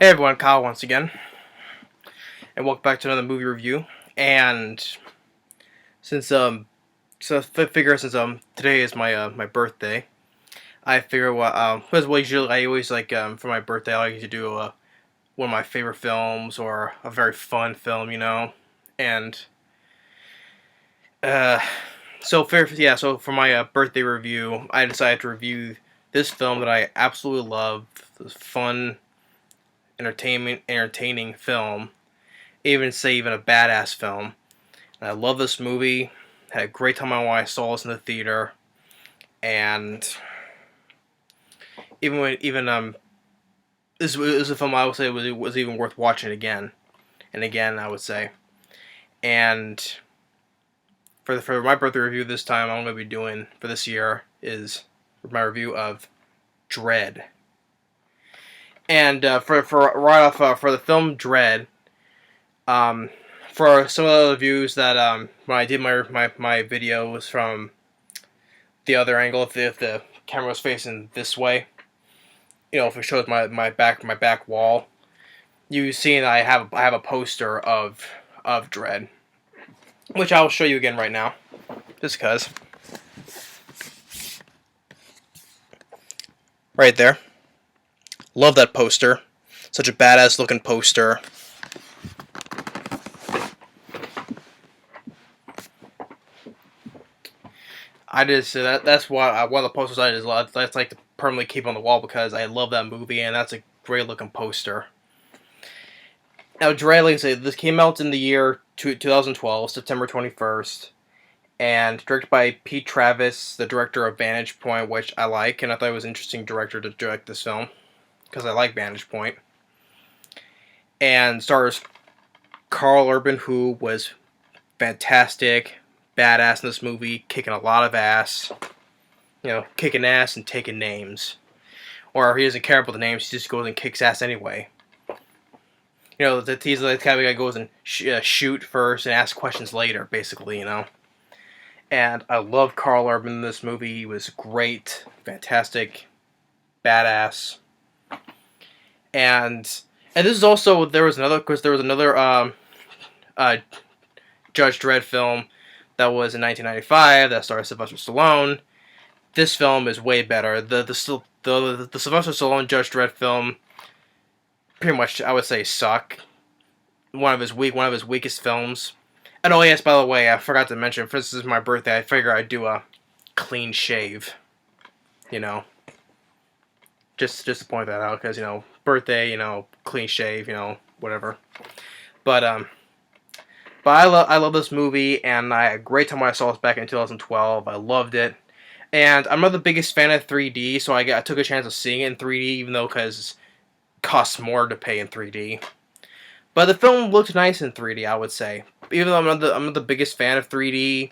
Hey everyone, Kyle once again, and welcome back to another movie review. And since today is my birthday, I figure because usually I always like for my birthday I like to do one of my favorite films or a very fun film, and uh, so for my birthday review, I decided to review this film that I absolutely love, this fun, entertaining film, even a badass film. And I love this movie. Had a great time when I saw this in the theater, and this was a film I would say was even worth watching again and again. I would say, and for my birthday review this time, I'm going to be doing for this year is my review of Dredd. And for the film Dredd, um, for some of the reviews that when I did my video was from the other angle, if the camera was facing this way, if it shows my back wall, you see that I have a poster of Dredd, which I will show you again right now, just because. Right there, love that poster, such a badass looking poster. I just that's why one of the posters that's like to permanently keep on the wall because I love that movie and that's a great looking poster. Now, Dredd, like I said, this came out in the year 2012, September 21st, and directed by Pete Travis, the director of Vantage Point, which I like, and I thought it was an interesting director to direct this film because I like Vantage Point. And stars Karl Urban, who was fantastic, badass in this movie, kicking a lot of ass. Kicking ass and taking names. Or he doesn't care about the names, he just goes and kicks ass anyway. He's the kind of guy who goes and shoot first and ask questions later, basically, And I love Karl Urban in this movie. He was great, fantastic, badass. And this is also, there was another Judge Dredd film that was in 1995 that starred Sylvester Stallone. This film is way better. The Sylvester Stallone Judge Dredd film pretty much I would say suck. One of his weakest films. And oh yes, by the way, I forgot to mention, for this is my birthday, I figure I'd do a clean shave. Just to point that out, because birthday, clean shave, whatever. But I love this movie, and I had a great time when I saw this back in 2012. I loved it, and I'm not the biggest fan of 3D, so I took a chance of seeing it in 3D, even though because it costs more to pay in 3D. But the film looked nice in 3D, I would say. Even though I'm not the biggest fan of 3D,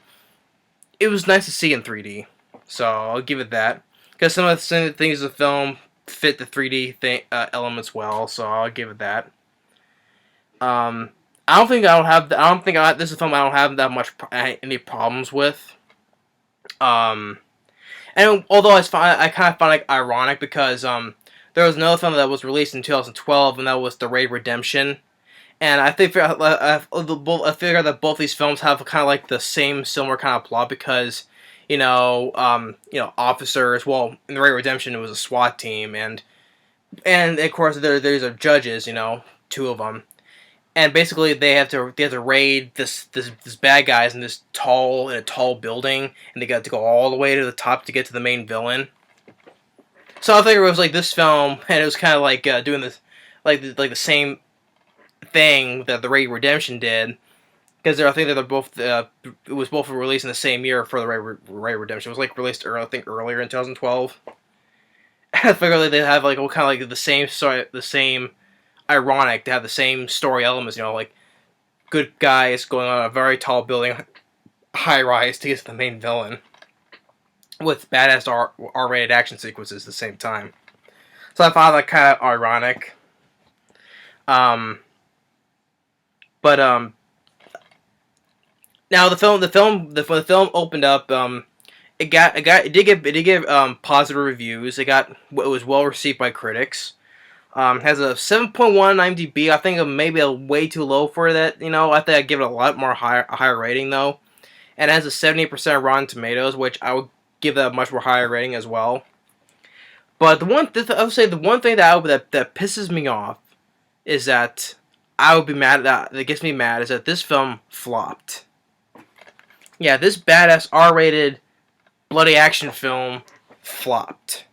it was nice to see in 3D. So I'll give it that, because some of the things in the film fit the 3D elements well. So I'll give it that. This is a film I don't have that much any problems with. And although I kind of find it ironic because there was another film that was released in 2012 and that was The Raid Redemption, and I figure that both these films have kind of like the same similar kind of plot because officers. Well, in The Raid Redemption it was a SWAT team and of course there's judges, two of them. And basically, they have to raid this bad guys in a tall building, and they got to go all the way to the top to get to the main villain. So I figured it was like this film, and it was kind of like doing this, like the same thing that the Raid Redemption did, because I think that they're both it was both released in the same year for the Raid Redemption. It was like released earlier in 2012. I figured they have like kind of like the same ironic to have the same story elements, like good guys going on a very tall building, high rise to get to the main villain, with badass R-rated action sequences at the same time. So I found that kind of ironic. But now the film opened up. It did get positive reviews. It was well received by critics. Has a 7.1 IMDb. I think maybe a way too low for that. I think I'd give it a lot more a higher rating though. And it has a 70% Rotten Tomatoes, which I would give that a much more higher rating as well. But I would say the one thing that pisses me off is that I would be mad that gets me mad is that this film flopped. Yeah, this badass R-rated bloody action film flopped.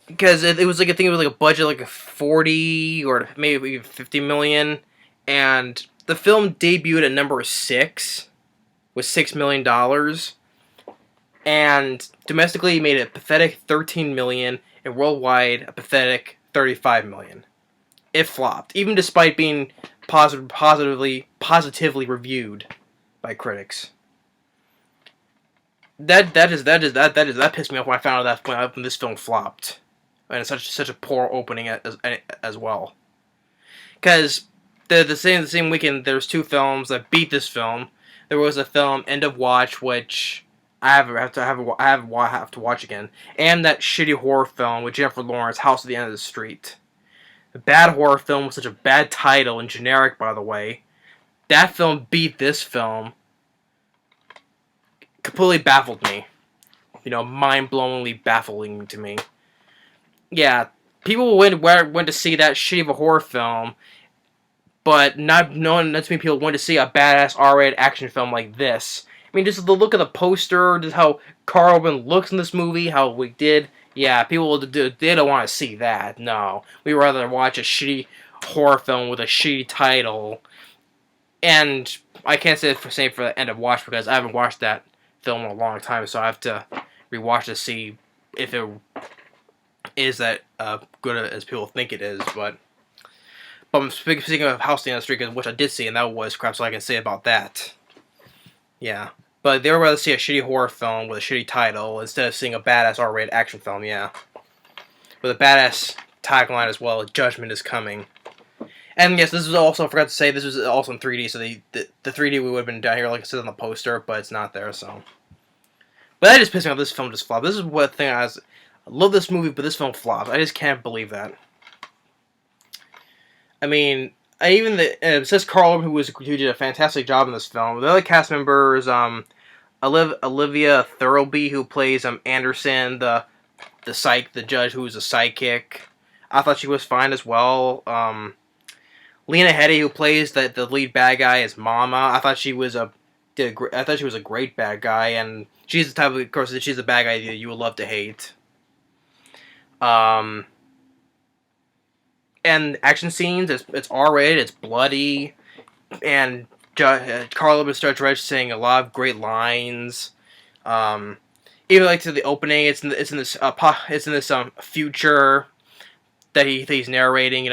Because it was like, I think it was like a budget like a 40 or maybe even 50 million, and the film debuted at number 6 with $6 million, and domestically made a pathetic 13 million, and worldwide a pathetic 35 million. It flopped, even despite being positively reviewed by critics. That pissed me off when I found out that when this film flopped. And it's such a poor opening as well. Because the same weekend, there's 2 films that beat this film. There was a film, End of Watch, which I have to watch again, and that shitty horror film with Jennifer Lawrence, House at the End of the Street. A bad horror film with such a bad title and generic, by the way. That film beat this film. Completely baffled me. Mind-blowingly baffling to me. Yeah, people went to see that shitty of a horror film, but not knowing that many people went to see a badass R-rated action film like this. I mean, just the look of the poster, just how Karl Urban looks in this movie, how we did. Yeah, people they don't want to see that. No, we'd rather watch a shitty horror film with a shitty title. And I can't say the same for the End of Watch because I haven't watched that film in a long time, so I have to rewatch to see if it is that good as people think it is. But I'm speaking of House on the Street, which I did see, and that was crap, so I can say about that. Yeah. But they would rather see a shitty horror film with a shitty title instead of seeing a badass R-rated action film, yeah. With a badass tagline as well, Judgment is Coming. And yes, this was also, I forgot to say, this was also in 3D, so the 3D would have been down here like it says on the poster, but it's not there, so. But that just pissed me off, this film just flopped. This is what thing I love this movie, but this film flopped. I just can't believe that. I mean, it says Karl Urban, who did a fantastic job in this film. The other cast members, Olivia Thirlby, who plays Anderson, the judge who's a sidekick. I thought she was fine as well. Lena Headey, who plays the lead bad guy, as Mama. I thought she was a great bad guy, and she's the type of course, she's the bad guy that you would love to hate. And action scenes, it's R-rated, it's bloody, and Karl Urban starts Dredd saying a lot of great lines. Even like to the opening, it's in this future that he's narrating.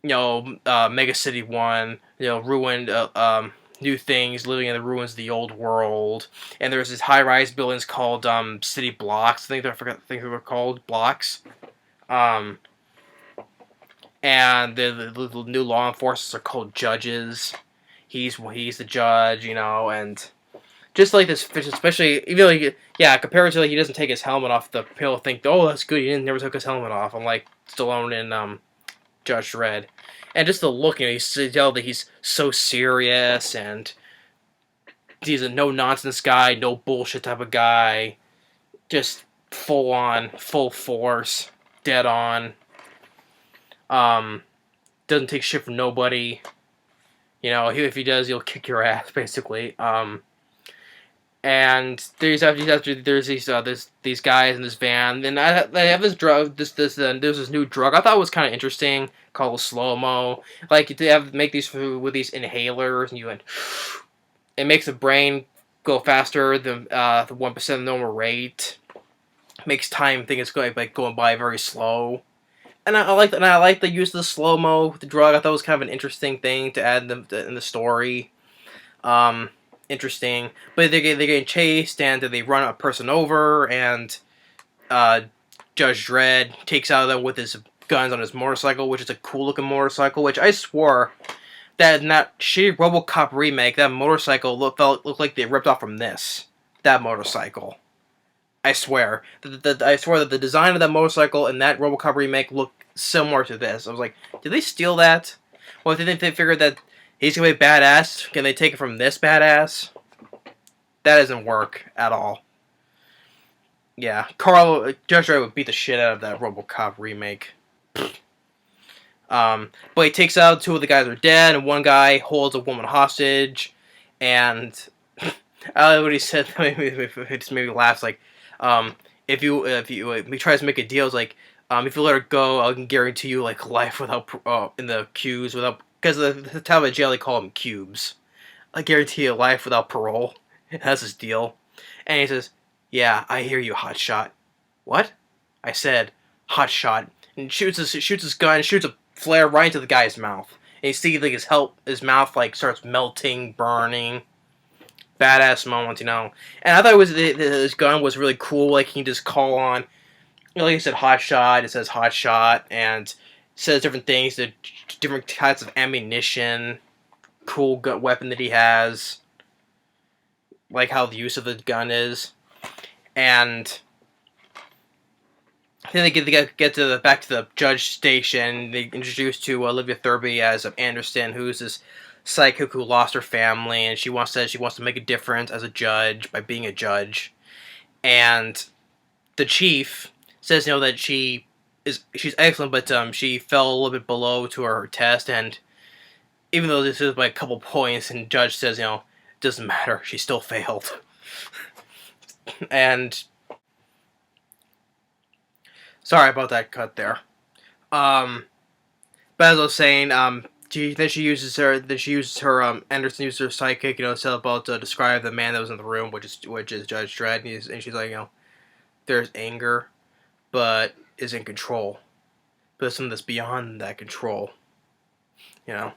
Mega City 1, ruined. New things, living in the ruins of the old world, and there's these high-rise buildings called city blocks. I think they were called blocks. And the new law enforcers are called judges. He's the judge, and just like this, especially even like compared to he doesn't take his helmet off. The people think, oh, that's good. He never took his helmet off. I'm like Stallone in Judge Dredd. And just the look, you tell that he's so serious, and he's a no-nonsense guy, no bullshit type of guy. Just full on, full force, dead on. Doesn't take shit from nobody. If he does, he'll kick your ass, basically. And there's these guys in this van, and they have this drug. There's this new drug. I thought it was kind of interesting, called slow-mo. Like they make these with these inhalers, and it makes the brain go faster than the 1% of normal rate. Makes time think it's going by very slow. And I like the use of the slow-mo with the drug. I thought it was kind of an interesting thing to add in the story. Interesting, but they're getting chased, and they run a person over, and Judge Dredd takes out of them with his guns on his motorcycle, which is a cool looking motorcycle. Which I swore that in that shitty RoboCop remake, that motorcycle looked like they ripped off from that motorcycle. I swear. I swear that the design of that motorcycle and that RoboCop remake look similar to this. I was like, did they steal that? Well, did they figure that he's gonna be badass? Can they take it from this badass? That doesn't work at all. Yeah, Judge Dredd would beat the shit out of that RoboCop remake. But he takes out two of the guys who are dead, and one guy holds a woman hostage. And I like what he said. It just made me laugh. Like, if he tries to make a deal, it's like, if you let her go, I can guarantee you like life without in the cubes without, because the time of jail they call them cubes. I guarantee you life without parole. That's his deal. And he says, "Yeah, I hear you, hotshot." What? I said, hotshot. And shoots his gun, shoots a flare right into the guy's mouth. And you see like his mouth like starts melting, burning. Badass moment, you know. And I thought his gun was really cool. Like, he can just call on, like I said, hot shot. It says hot shot, and it says different things, the different types of ammunition, cool gun weapon that he has, like how the use of the gun is, and then they get to back to the judge station. They introduce to Olivia Thirlby as Anderson, who's this psychic who lost her family, and she wants to make a difference as a judge by being a judge. And the chief says, you know, that she's excellent, but she fell a little bit below to her test, and even though this is by a couple points, and judge says, you know, it doesn't matter, she still failed. And sorry about that cut there. But as I was saying, Anderson uses her psychic, you know, to about to describe the man that was in the room, which is Judge Dredd, and she's like, you know, there's anger, but is in control. But there's something that's beyond that control, you know.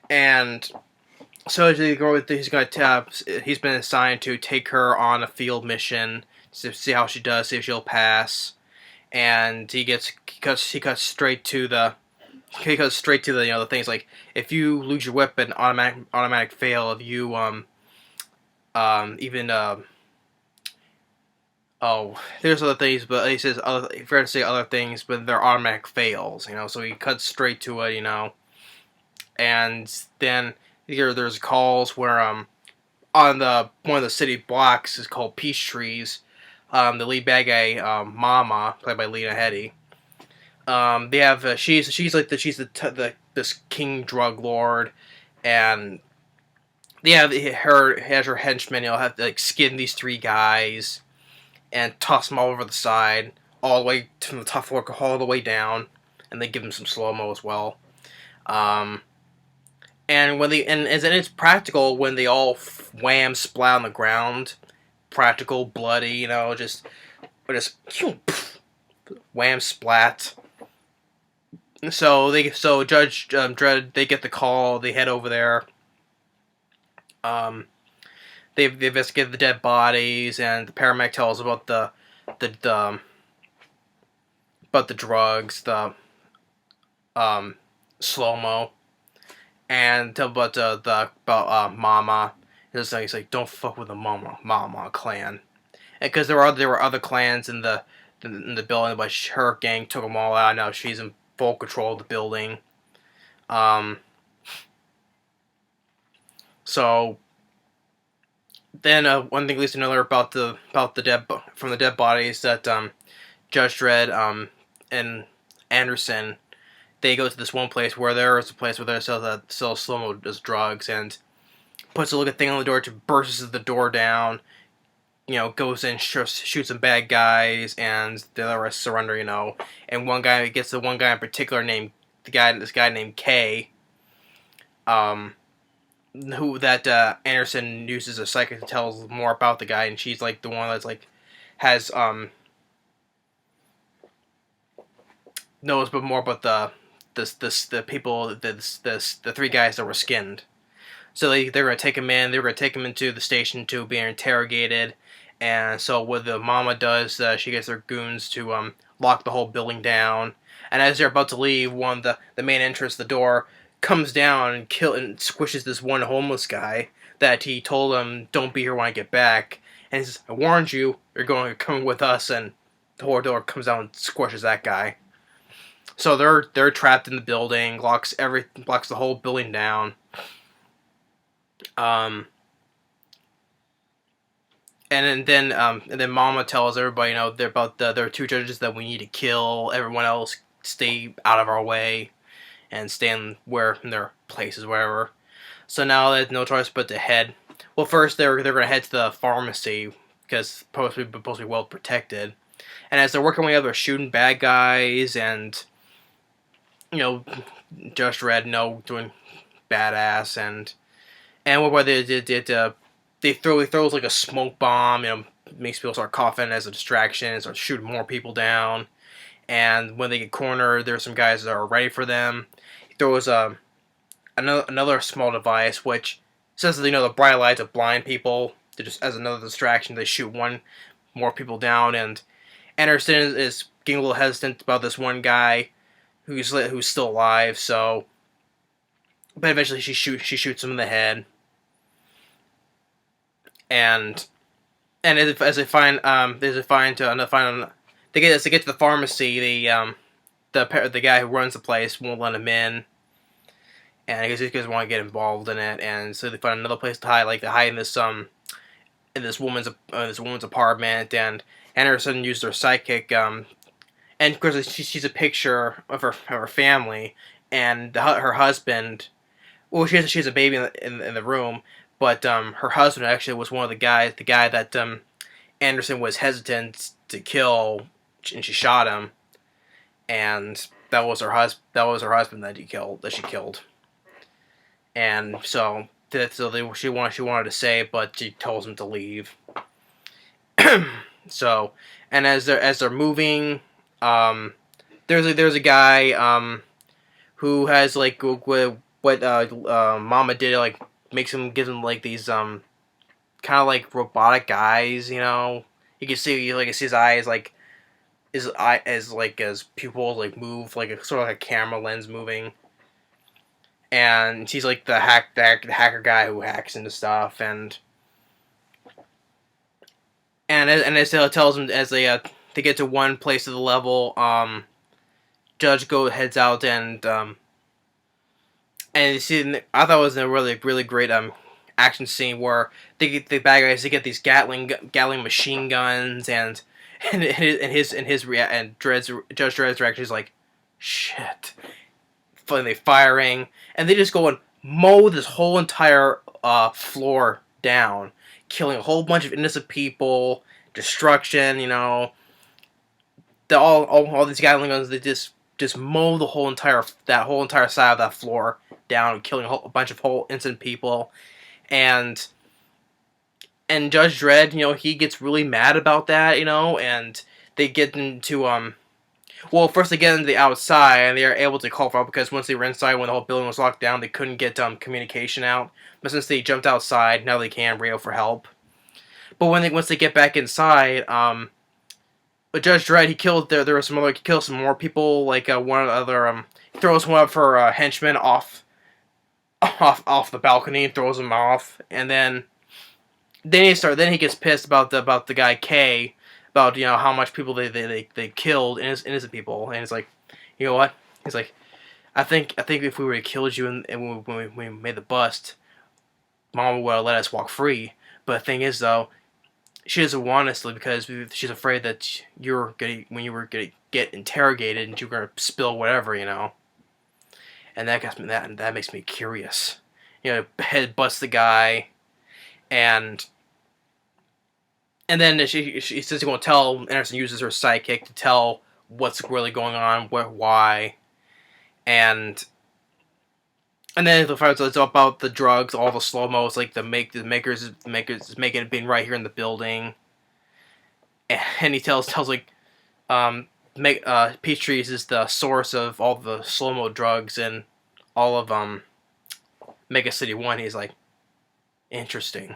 And so he's been assigned to take her on a field mission to see how she does, see if she'll pass. And he cuts straight to the you know, the things like, if you lose your weapon, automatic fail. If you there's other things, but he says fair to say other things, but they're automatic fails, you know. So he cuts straight to it, you know. And then there's calls where on one of the city blocks is called Peace Trees. The lead bad guy, Mama, played by Lena Headey. They have she's this king drug lord, and they have her henchmen. You know, have to like skin these three guys and toss them all over the side, all the way from the top floor, all the way down, and they give them some slow mo as well. And it's practical when they all wham splat on the ground, practical, bloody, you know, just wham splat. So Judge Dredd, they get the call, they head over there. They investigate the dead bodies, and the paramedic tells about the drugs, the slow mo, and tell about Mama. He's like, don't fuck with the Mama clan, and because there were other clans in the building, but her gang took them all out. Now she's in full control of the building. So then one thing leads to another about the dead bodies, that Judge Dredd and Anderson, they go to this one place where there is a place where they sell slow-mo as drugs, and puts a little thing on the door to bursts the door down, you know, goes in, shoots some bad guys, and the other rest surrender, you know. And one guy gets the one guy in particular named this guy named K, who that Anderson uses a psychic to tell more about the guy, and she's like the one that's like has knows but more about the people, the three guys that were skinned. So they're gonna take him in. They're gonna take him into the station to be interrogated. And so what the Mama does, she gets their goons to lock the whole building down. And as they're about to leave, one the main entrance, the door comes down and squishes this one homeless guy that he told him, "Don't be here when I get back." And he says, "I warned you, you're going to come with us, and the horror door comes out and squishes that guy. So they're trapped in the building, blocks the whole building down. And then Mama tells everybody, there are 2 judges that we need to kill. Everyone else stay out of our way, and stand in their places, wherever. So now there's no choice but to head. Well, first they're gonna head to the pharmacy because it's supposed to be well protected. And as they're working their way up, they're shooting bad guys, and Judge Dredd, doing badass, and what they did, they throws like a smoke bomb, makes people start coughing as a distraction, and start shooting more people down. And when they get cornered, there's some guys that are ready for them. He throws another small device, which says that the bright lights of blind people. They just, as another distraction, they shoot more people down. And Anderson is getting a little hesitant about this one guy who's still alive. But eventually she shoots him in the head. And as they find they get to the pharmacy, the guy who runs the place won't let him in, and I guess he doesn't want to get involved in it, and so they find another place to hide. Like they hide in this woman's apartment, and Anderson used her sidekick, and of course she sees a picture of her family, and her husband. Well, she has a baby in the room, but her husband actually was one of the guy that Anderson was hesitant to kill, and she shot him, and that was her husband that she killed, and she wanted to say it, but she tells him to leave. So, and as they're moving, there's a guy who has like what Mama did, like gives him like these kind of like robotic eyes, You can see his eyes, like as pupils like move, like a sort of like a camera lens moving. And he's like the hacker guy who hacks into stuff, and as it tells him, as they get to one place of the level, Judge heads out, and you see, I thought it was a really really great action scene where the bad guys, they get these Gatling machine guns, and Judge Dredd's reaction is like, shit. Finally firing, and they just go and mow this whole entire floor down, killing a whole bunch of innocent people, destruction. All these Gatling guns, they just mow the whole entire side of that floor down, killing a bunch of innocent people, and Judge Dredd, he gets really mad about that, and they get into well, first they get into the outside, and they are able to call for help, because once they were inside, when the whole building was locked down, they couldn't get communication out. But since they jumped outside, now they can radio for help. But once they get back inside, Judge Dredd, he killed he killed some more people, like one other he throws one of her henchmen off the balcony, and throws him off, and then he gets pissed about the guy K, about how much people they killed, innocent people, and it's like, you know what? He's like, I think if we would have killed you and when we made the bust, Mama would have let us walk free. But the thing is, though, she doesn't want us to, because she's afraid that when you were gonna get interrogated, and you were gonna spill whatever, And that makes me curious. Head busts the guy, and then she says she won't tell. Anderson uses her sidekick to tell what's really going on, why, and then the fight is about the drugs, all the slow mos, like the makers making it being right here in the building, and he tells like, Peachtree's is the source of all the slow mo drugs in all of Mega City 1. He's like, interesting.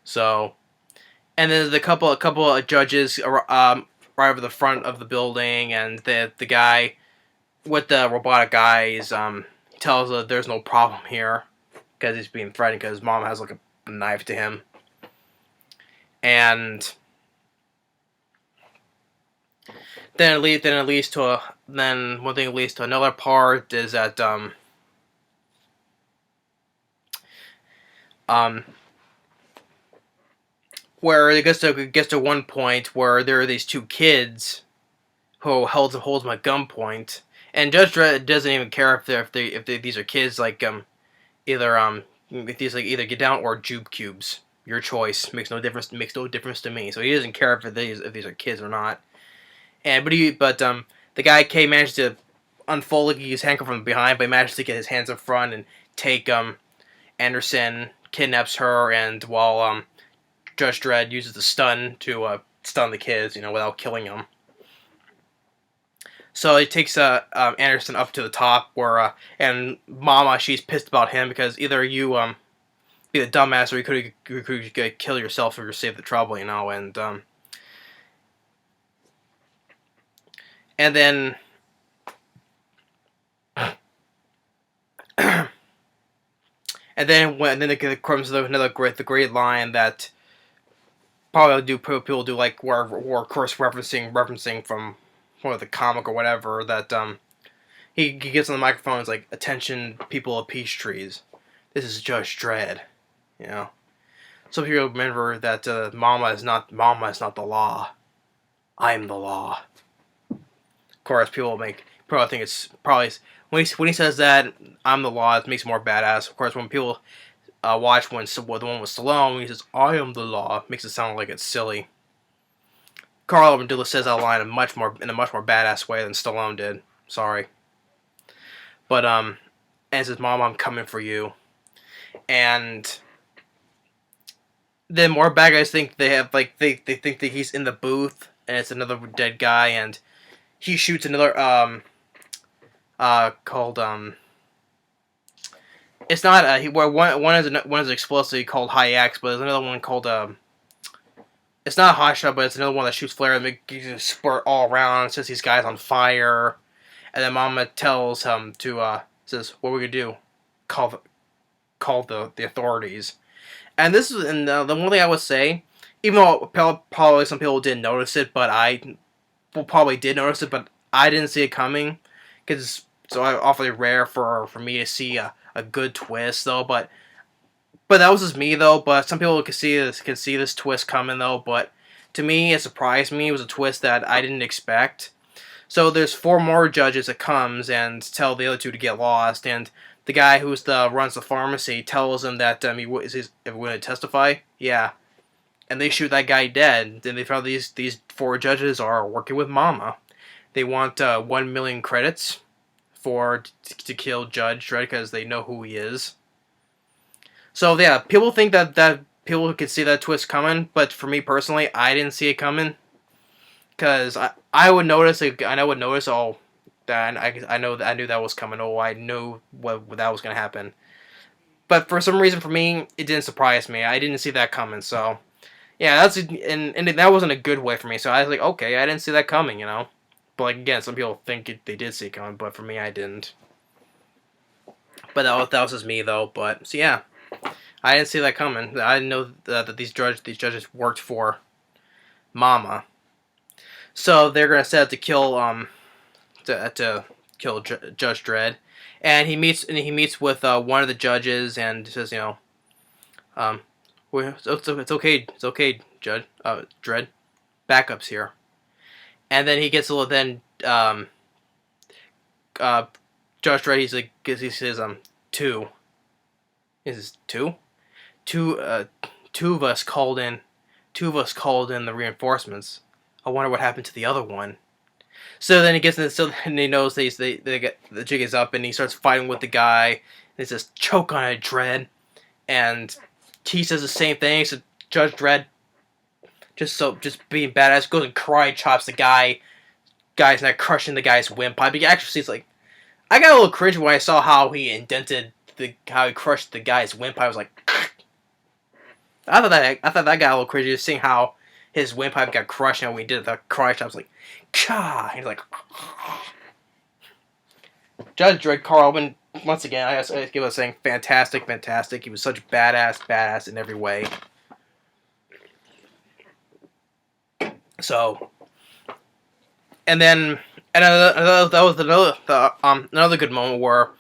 So. And then the couple of judges right over the front of the building, and the guy with the robotic eyes, he tells her there's no problem here, because he's being threatened, because Mom has like a knife to him. And then one thing leads to another part is that um where it gets to one point where there are these two kids who holds my gunpoint, and Judge Dredd doesn't even care if these are kids, like either if these like either get down or juke cubes. Your choice makes no difference. Makes no difference to me. So he doesn't care if these are kids or not. And but the guy K managed to unfold his handcuff from behind, but he managed to get his hands up front and take Anderson, kidnaps her, and while Judge Dredd uses the stun to stun the kids, without killing them. So it takes Anderson up to the top where and Mama, she's pissed about him because either you be the dumbass or you could kill yourself or save the trouble, and then it comes to the great line that probably people do, like where of course referencing from one of the comic or whatever, that he gets on the microphone and is like, "Attention, people of peach trees, this is Judge Dredd." Some people remember that Mama is not the law. I'm the law. Of course, people probably think it's probably when he says that I'm the law, it makes it more badass. Of course, when people watch the one with Stallone, when he says I am the law, it makes it sound like it's silly. Karl Urban says that line in a much more badass way than Stallone did. Sorry, but and it says, "Mom, I'm coming for you," and then more bad guys think they have they think that he's in the booth and it's another dead guy, and he shoots another called it's not one is explosive called High X, but there's another one called it's not a hot shot, but it's another one that shoots flare and makes you spurt all around. It says these guys on fire, and then Mama tells him to says, "What are we gonna do? Call the authorities." And this is the one thing I would say, even though probably some people didn't notice it, but I probably did notice it, but I didn't see it coming because it's so awfully rare for me to see a good twist though. But that was just me though. But some people can see this twist coming though. But to me, it surprised me. It was a twist that I didn't expect. So there's 4 more judges that comes and tell the other 2 to get lost, and the guy runs the pharmacy tells him that he is going to testify. Yeah, and they shoot that guy dead. Then they found these 4 judges are working with Mama. They want 1 million credits to kill Judge Dredd because they know who he is. So yeah, people think that people could see that twist coming, but for me personally, I didn't see it coming because I would notice it. I would notice that I knew that was coming. I knew what that was gonna happen. But for some reason, for me, it didn't surprise me. I didn't see that coming. So yeah, and that wasn't a good way for me. So I was like, okay, I didn't see that coming, But like again, some people think they did see it coming, but for me, I didn't. But that was just me though. But so yeah, I didn't see that coming. I didn't know that these judges worked for Mama. So they're gonna set out to kill to kill Judge Dredd, and he meets with one of the judges and says, it's okay, Judge Dredd, backup's here, and then he gets a little Judge Dredd he says 2. Is it 2? Two of us called in the reinforcements. I wonder what happened to the other one. So then he gets in. So then he knows they get the jig is up, and he starts fighting with the guy. And he says, "Choke on it, Dredd." And he says the same thing. So Judge Dredd, just being badass, goes and karate chops the guy. Guy's not crushing the guy's windpipe. He actually sees I got a little cringe when I saw how he indented how he crushed the guy's windpipe. I was like, I thought that got a little cringy, just seeing how his windpipe got crushed, and when he did the karate chop, I was like, "Ka!" He's like, Judge Dredd, Karl Urban, once again, I give a saying, fantastic. He was such badass in every way. So, and then that was another good moment where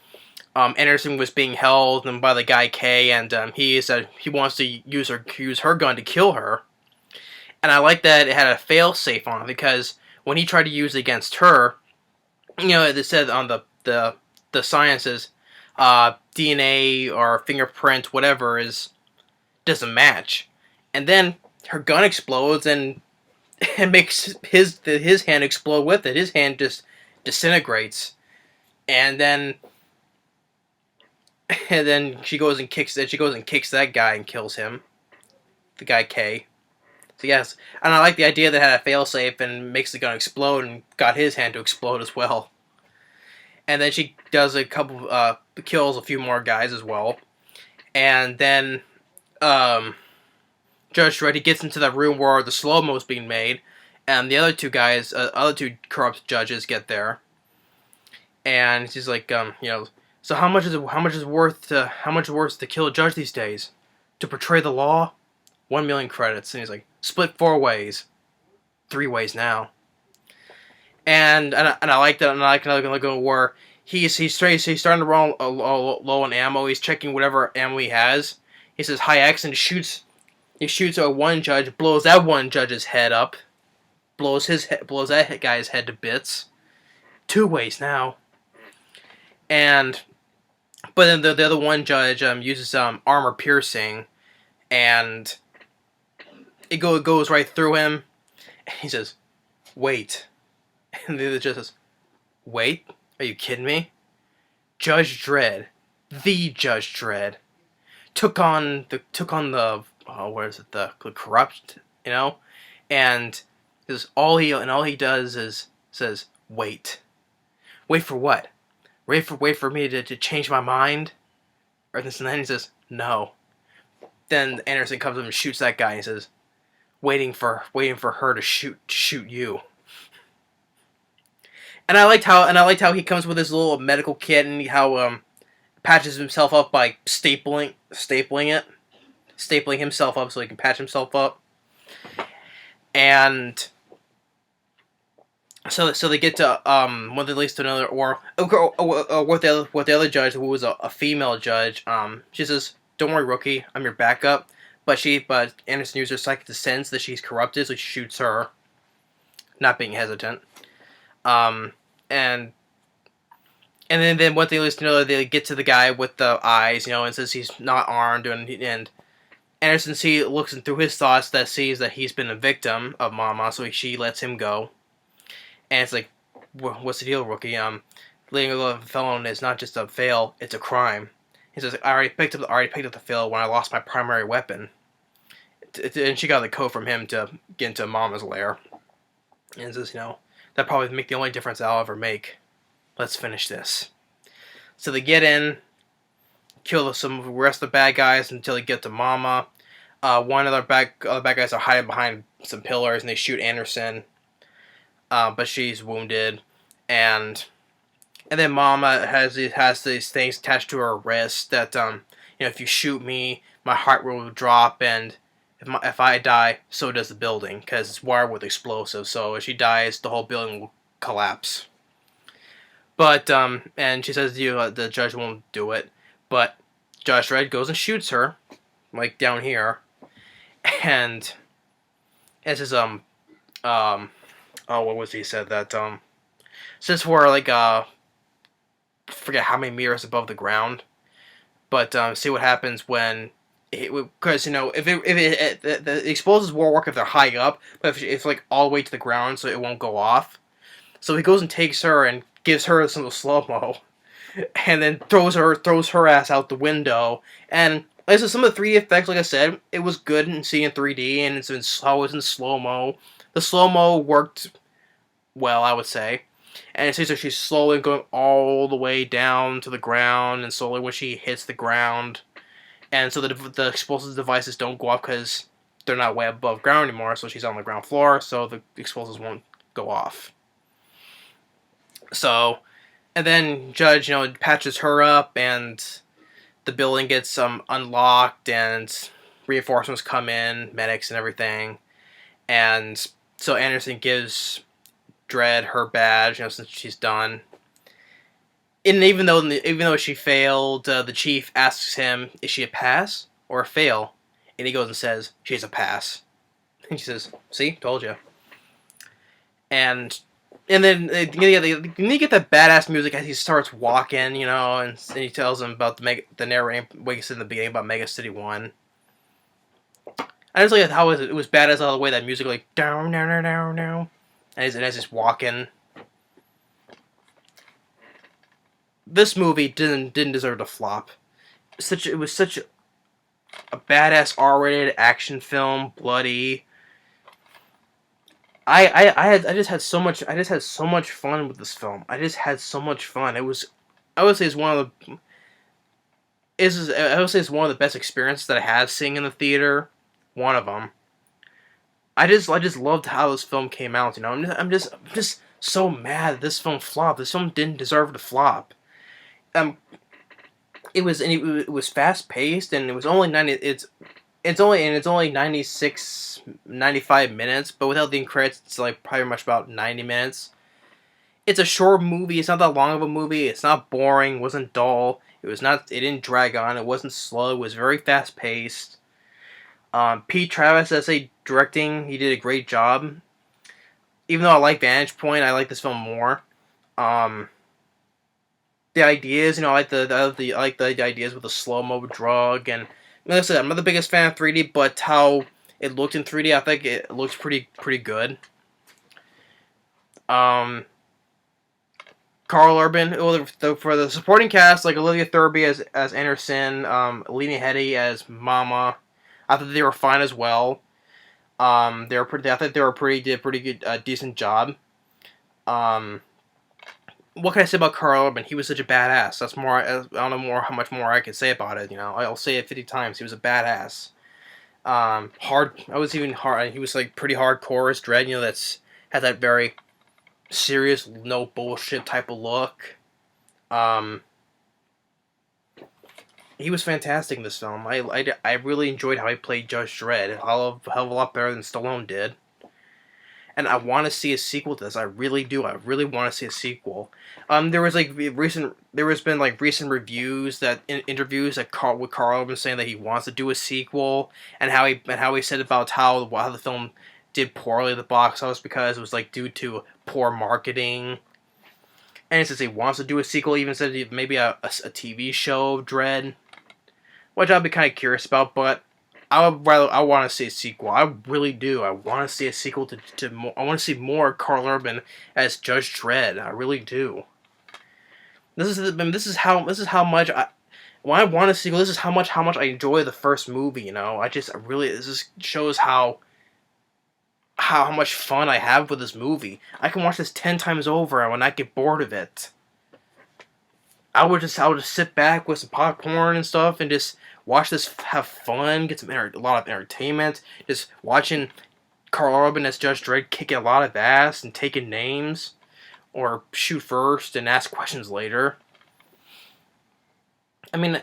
Anderson was being held and by the guy K, and he said he wants to use her gun to kill her. And I like that it had a fail safe on it, because when he tried to use it against her, it said on the sciences, DNA or fingerprint, whatever, doesn't match. And then her gun explodes, and it makes his hand explode with it. His hand just disintegrates, and then she goes and kicks that guy and kills him, the guy K. So yes, and I like the idea that it had a failsafe and makes the gun explode, and got his hand to explode as well. And then she does a couple, kills a few more guys as well. And then Judge Dredd, he gets into the room where the slow-mo is being made, and the other two guys, other two corrupt judges get there. And he's like, so how much is worth to kill a judge these days? To portray the law? 1 million credits. And he's like, split 4 ways. 3 ways now. And I like that. And I like another where he's starting to run low on ammo. He's checking whatever ammo he has. He says high X and shoots. He shoots at one judge, blows that one judge's head up, blows that guy's head to bits. 2 ways now. But then the other one judge uses armor piercing, and it goes right through him. He says, "Wait," and the other judge says, "Wait? Are you kidding me? Judge Dredd, the Judge Dredd, took on the the corrupt, and all he does is says, wait for what? Wait for me to change my mind?" Or this, and then he says, "No." Then Anderson comes up and shoots that guy, and he says, waiting for her to shoot you. And I liked how he comes with his little medical kit, and how patches himself up by stapling himself up so he can patch himself up. And so they get to when they leads to another, or with the other judge, who was a female judge. She says, "Don't worry, rookie, I'm your backup." But Anderson uses her psychic to sense that she's corrupted, so she shoots her, not being hesitant. And then what they listen to, they get to the guy with the eyes, and says he's not armed, and Anderson looks through his thoughts, sees that he's been a victim of Mama, so she lets him go. And it's like, what's the deal, rookie? Letting go of a felon is not just a fail; it's a crime. He says, I already picked up the fail when I lost my primary weapon. And she got the code from him to get into Mama's lair. And says, that probably make the only difference I'll ever make. Let's finish this. So they get in, kill some of the rest of the bad guys until they get to Mama. One of the bad guys are hiding behind some pillars, and they shoot Anderson. But she's wounded, and then Mama has these things attached to her wrist that if you shoot me, my heart will drop, and if I die, so does the building, because it's wired with explosives. So if she dies, the whole building will collapse. But and she says the judge won't do it, but Judge Dredd goes and shoots her, like down here, and it says what was he said that since we're like forget how many meters above the ground, but see what happens when because if the explosives will work if they're high up, but if it's like all the way to the ground, so it won't go off. So he goes and takes her and gives her some slow-mo, and then throws her ass out the window. And like I said, some of the 3D effects, like I said, it was good in seeing 3D, and it's always in slow-mo. The slow-mo worked well, I would say. And it seems like she's slowly going all the way down to the ground, and slowly when she hits the ground. And so the explosive devices don't go off because they're not way above ground anymore, so she's on the ground floor, so the explosives won't go off. So, and then Judge, patches her up, and the building gets unlocked, and reinforcements come in, medics and everything. And So Anderson gives Dredd her badge, since she's done. And even though she failed, the chief asks him, "Is she a pass or a fail?" And he goes and says, "She's a pass." And she says, "See, told you." And then you get that badass music as he starts walking, and he tells him about the narrating wakes in the beginning about Mega City 1. I just like how it was badass all the way that music like down down down down, and as he's walking. This movie didn't deserve to flop. It was such a badass R-rated action film, bloody. I just had so much fun with this film. I just had so much fun. I would say it's one of the I would say it's one of the best experiences that I have seeing in the theater. One of them. I just loved how this film came out. I'm just so mad this film flopped. This film didn't deserve to flop. It was fast paced, and it was only 90. It's only 96, 95 minutes, but without the end credits, it's like probably much about 90 minutes. It's a short movie. It's not that long of a movie. It's not boring. It wasn't dull. It didn't drag on. It wasn't slow. It was very fast paced. Pete Travis, as a directing, he did a great job. Even though I like Vantage Point, I like this film more. The ideas, I like the ideas with the slow mo drug, and like I said, I'm not the biggest fan of 3D, but how it looked in 3D, I think it looks pretty good. Karl Urban, for the supporting cast, like Olivia Thirlby as Anderson, Lena Headey as Mama, I thought they were fine as well. I think they did a pretty good, decent job. What can I say about Karl Urban? He was such a badass. That's more. I don't know how much more I can say about it. I'll say it 50 times. He was a badass. Hard. I was even hard. He was like pretty hardcore as Dredd. That's has that very serious, no bullshit type of look. He was fantastic in this film. I really enjoyed how he played Judge Dredd. A hell of a lot better than Stallone did. And I want to see a sequel to this. I really do. I really want to see a sequel. There has been recent reviews interviews with Karl Urban saying that he wants to do a sequel, and how he said about how the film did poorly at the box office because it was due to poor marketing. And he says he wants to do a sequel. He even said maybe a TV show of Dredd, which I'd be kind of curious about, but. I want to see a sequel. I really do. I want to see a sequel I want to see more Karl Urban as Judge Dredd. I really do. This is how much when I want a sequel. This is how much I enjoy the first movie. This just shows how much fun I have with this movie. I can watch this 10 times over and not get bored of it. I would just sit back with some popcorn and stuff and just watch this, have fun, get a lot of entertainment. Just watching Karl Urban as Judge Dredd kicking a lot of ass and taking names, or shoot first and ask questions later. I mean,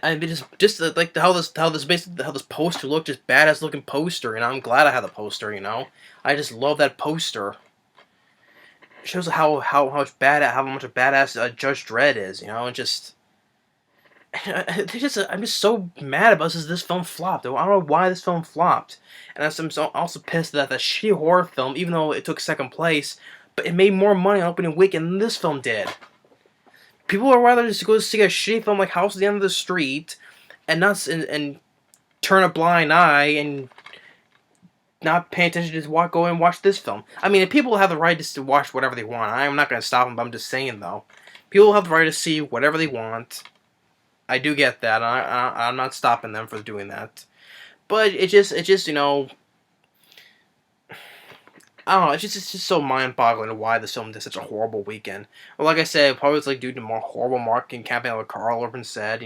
just like how this poster looked, just badass looking poster. I'm glad I had the poster. I just love that poster. It shows how much a badass Judge Dredd is. And just. I'm just so mad about this film flopped. I don't know why this film flopped. And I'm also pissed that the shitty horror film, even though it took second place, but it made more money on opening weekend than this film did. People would rather just go see a shitty film like House at the End of the Street and turn a blind eye and not pay attention to go and watch this film. I mean, people have the right to watch whatever they want. I'm not going to stop them, but I'm just saying, though. People have the right to see whatever they want. I do get that. I'm not stopping them for doing that. But it just I don't know. It's just so mind-boggling why this film did such a horrible weekend. Well, like I said, probably was due to more horrible marketing campaign, like Karl Urban said.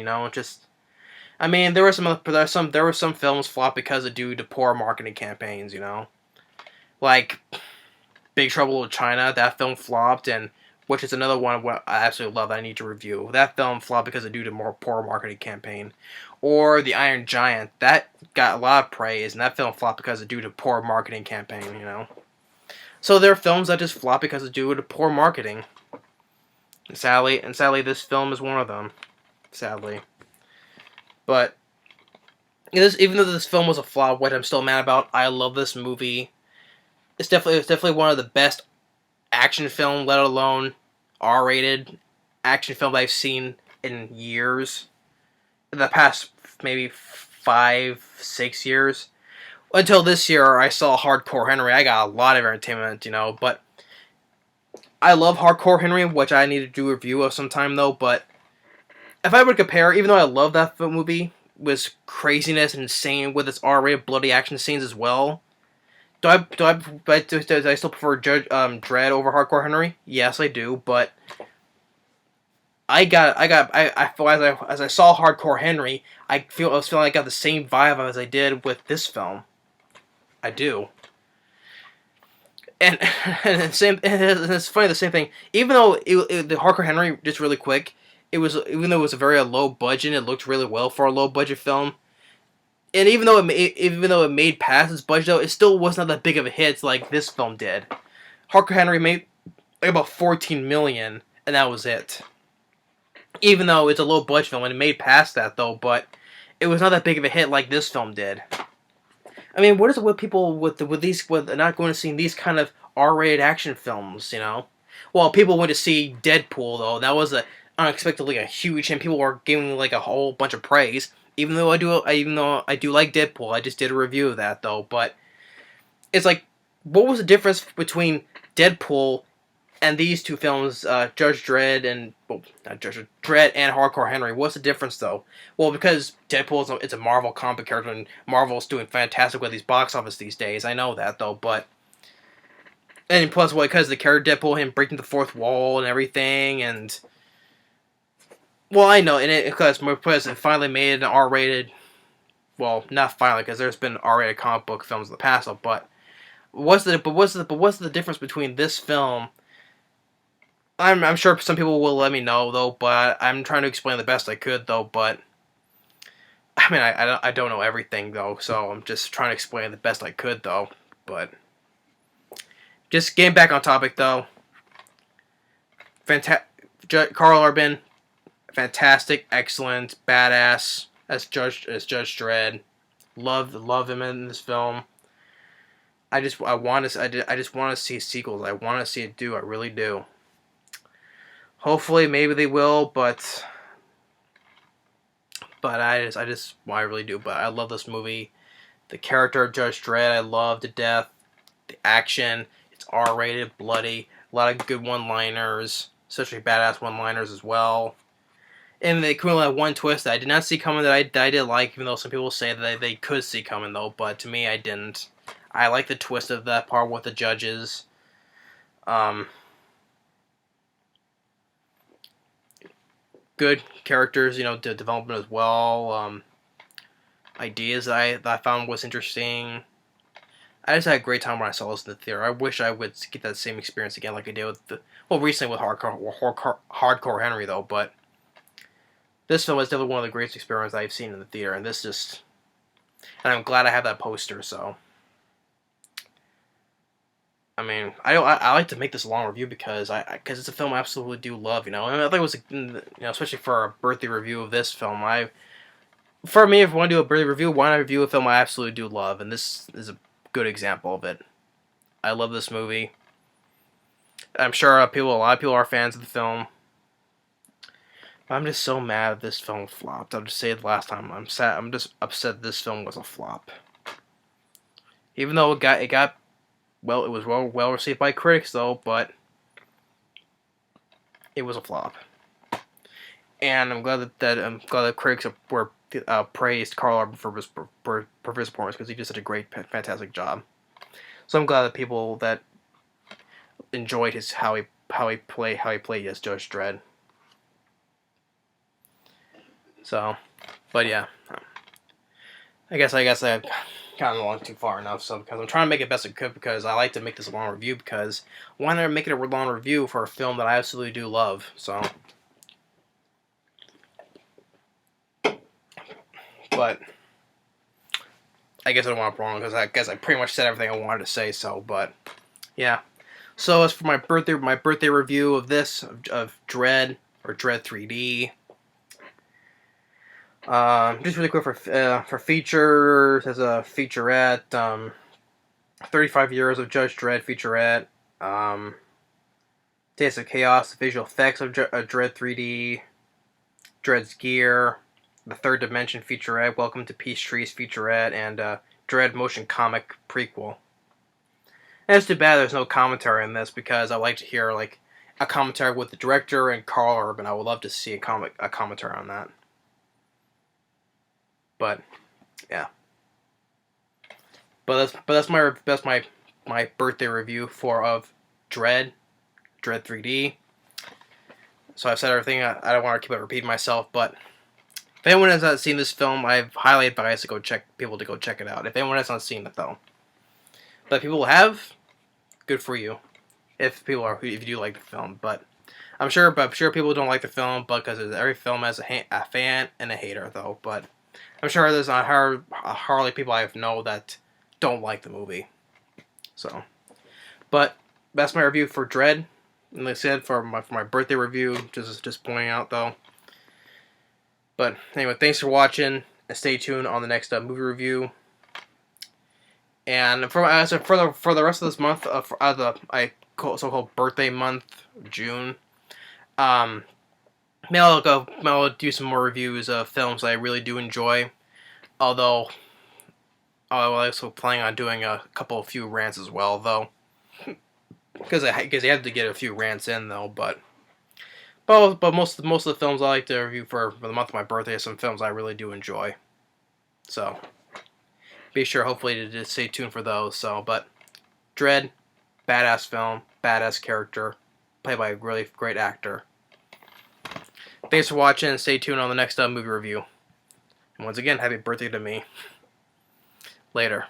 I mean, there were some films flop due to poor marketing campaigns. Like Big Trouble in China. That film flopped, and which is another one I absolutely love that I need to review. That film flopped due to more poor marketing campaign. Or The Iron Giant. That got a lot of praise, and that film flopped due to poor marketing campaign, So there are films that just flop because of due to poor marketing. And sadly, this film is one of them. Sadly, but even though this film was a flop, which I'm still mad about, I love this movie. It's definitely one of the best action film, let alone R-rated action film that I've seen in years. In the past maybe 5, 6 years. Until this year, I saw Hardcore Henry. I got a lot of entertainment, but I love Hardcore Henry, which I need to do a review of sometime though. But if I were to compare, even though I love that movie, was craziness and insane with its R-rated bloody action scenes as well. Do I still prefer Dredd over Hardcore Henry? Yes, I do, but I feel as I saw Hardcore Henry, I was feeling like I got the same vibe as I did with this film. I do. And and it's funny, the same thing. Even though the Hardcore Henry, just really quick, even though it was a very low budget, it looked really well for a low budget film. And even though it made past its budget, though, it still wasn't that big of a hit like this film did. Hardcore Henry made like about 14 million, and that was it. Even though it's a low budget film, and it made past that though, but it was not that big of a hit like this film did. I mean, what is it with people with not going to see these kind of R-rated action films? Well, people went to see Deadpool though. That was unexpectedly a huge hit. People were giving like a whole bunch of praise. Even though I do like Deadpool, I just did a review of that though. But it's like, what was the difference between Deadpool and these two films, Judge Dredd and not Judge Dredd and Hardcore Henry? What's the difference though? Well, because Deadpool it's a Marvel comic character, and Marvel's doing fantastic with these box office these days. I know that though, and plus, because the character Deadpool, him breaking the fourth wall and everything, and I know, and because it finally made an R-rated. Well, not finally, because there's been R-rated comic book films in the past, though. But what's the difference between this film? I'm sure some people will let me know though, but I'm trying to explain the best I could though. But I mean, I don't know everything though, so I'm just trying to explain the best I could though. But just getting back on topic though, Karl Urban, fantastic, excellent, badass as Judge Dredd. Love him in this film. I just want to see sequels. I want to see it do. I really do. Hopefully, maybe they will, but I really do. But I love this movie. The character of Judge Dredd, I love to death. The action, it's R-rated, bloody, a lot of good one-liners, especially badass one-liners as well. And they came with that one twist that I did not see coming that I did like, even though some people say that they could see coming though, but to me I didn't. I like the twist of that part with the judges. Good characters, development as well. Ideas that I found was interesting. I just had a great time when I saw this in the theater. I wish I would get that same experience again like I did with recently with Hardcore Henry though, but this film is definitely one of the greatest experiences I've seen in the theater, and I'm glad I have that poster. So, I mean, I like to make this a long review because it's a film I absolutely do love. And I think it was especially for a birthday review of this film. For me, if I want to do a birthday review, why not review a film I absolutely do love? And this is a good example of it. I love this movie. I'm sure a lot of people are fans of the film. I'm just so mad that this film flopped. I'll just say it last time. I'm sad. I'm just upset this film was a flop. Even though it was well received by critics though, but it was a flop. And I'm glad that critics were praised Karl Urban for his performance because he did such a great, fantastic job. So I'm glad that people that enjoyed how he played as Judge Dredd. So, but yeah, I guess I've gotten along too far enough. So because I'm trying to make it best I could, because I like to make this a long review, because why not make it a long review for a film that I absolutely do love? So, but I guess I don't want to prolong because I guess I pretty much said everything I wanted to say. So, but Yeah. So as for my birthday review of this of Dredd or Dredd 3D. Just really quick for features as a featurette. 35 years of Judge Dredd featurette. Taste of Chaos, the visual effects of Dredd 3D. Dredd's gear, the Third Dimension featurette, Welcome to Peace Trees featurette, and Dredd motion comic prequel. And it's too bad there's no commentary on this because I like to hear like a commentary with the director and Karl Urban. I would love to see a commentary on that. But yeah, that's my birthday review of Dredd 3D. So I've said everything. I don't want to keep repeating myself, but if anyone has not seen this film, I highly advise people to go check it out. If anyone has not seen it though, but people have, good for you. If you do like the film, but I'm sure people don't like the film, because every film has a fan and a hater though. But I'm sure there's hardly people I know that don't like the movie. So, but that's my review for Dredd. And like I said, for my birthday review, just pointing out though. But anyway, thanks for watching, and stay tuned on the next movie review. And for the rest of this month, so-called birthday month, June, maybe I'll do some more reviews of films I really do enjoy. Although, I will also plan on doing a few rants as well, though. Because I have to get a few rants in though, but most of the films I like to review for the month of my birthday are some films I really do enjoy. So be sure, hopefully, to just stay tuned for those. So, but Dredd, badass film, badass character, played by a really great actor. Thanks for watching, and stay tuned on the next movie review. And once again, happy birthday to me. Later.